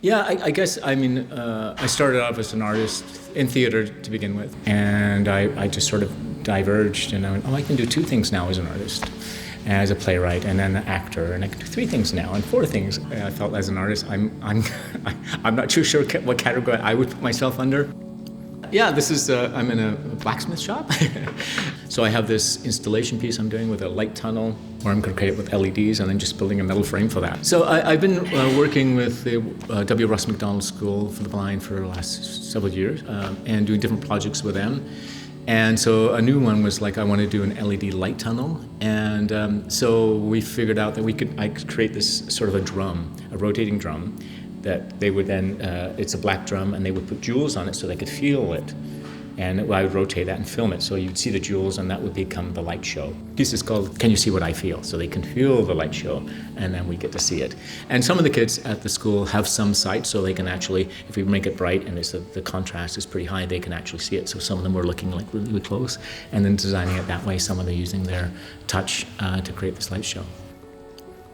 Yeah, I guess, I mean, I started off as an artist in theater to begin with, and I just sort of diverged, and I went, oh, I can do two things now as an artist, as a playwright, and then an actor, and I can do three things now, and four things. I felt as an artist, I'm not too sure what category I would put myself under. Yeah, this is, I'm in a blacksmith shop. So I have this installation piece I'm doing with a light tunnel, where I'm going to create it with LEDs and then just building a metal frame for that. So I've been working with the W. Russ McDonald School for the Blind for the last several years and doing different projects with them. And so a new one was like, I want to do an LED light tunnel. And so we figured out that I could create this sort of a drum, a rotating drum, that they would then, it's a black drum, and they would put jewels on it so they could feel it. And I would rotate that and film it, so you'd see the jewels, and that would become the light show. The piece is called Can You See What I Feel? So they can feel the light show, and then we get to see it. And some of the kids at the school have some sight, so they can actually, if we make it bright and the contrast is pretty high, they can actually see it. So some of them were looking like really, really close, and then designing it that way. Some of them are using their touch to create this light show.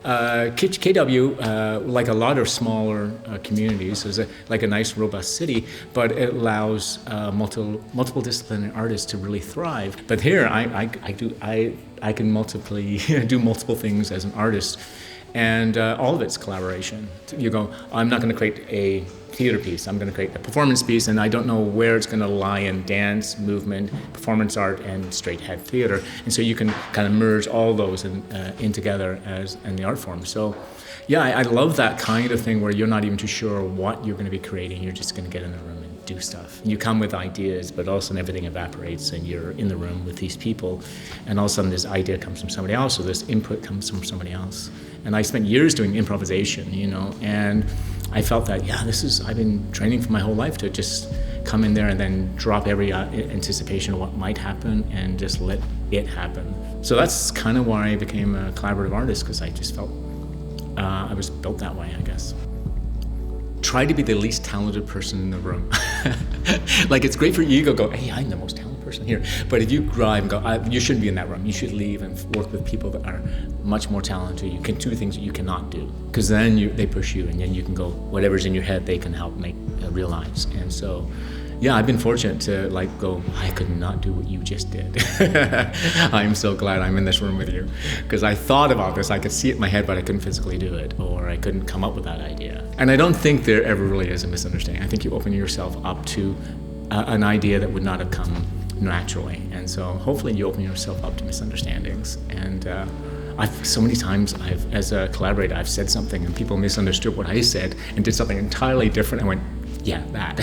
KW, like a lot of smaller communities, is like a nice, robust city, but it allows multiple disciplinary artists to really thrive. But here, I can do multiple things as an artist, and all of it's collaboration. You go, I'm not going to create a theater piece, I'm going to create a performance piece, and I don't know where it's going to lie in dance, movement, performance art, and straight head theater. And so you can kind of merge all those in together in the art form. So yeah, I love that kind of thing where you're not even too sure what you're going to be creating, you're just going to get in the room and do stuff. You come with ideas, but all of a sudden everything evaporates and you're in the room with these people, and all of a sudden this idea comes from somebody else, or this input comes from somebody else. And I spent years doing improvisation, and I felt that, I've been training for my whole life to just come in there and then drop every anticipation of what might happen and just let it happen. So that's kind of why I became a collaborative artist, because I just felt I was built that way, I guess. Try to be the least talented person in the room. Like, it's great for you to go, hey, I'm the most talented person here. But if you drive and go, you shouldn't be in that room. You should leave and work with people that are much more talented. You can do things that you cannot do. Because then they push you, and then you can go, whatever's in your head, they can help make realize. And so, yeah, I've been fortunate to go, I could not do what you just did. I'm so glad I'm in this room with you. Because I thought about this, I could see it in my head, but I couldn't physically do it, or I couldn't come up with that idea. And I don't think there ever really is a misunderstanding. I think you open yourself up to an idea that would not have come naturally. And so hopefully you open yourself up to misunderstandings. And so many times as a collaborator, I've said something and people misunderstood what I said and did something entirely different and went, yeah, that.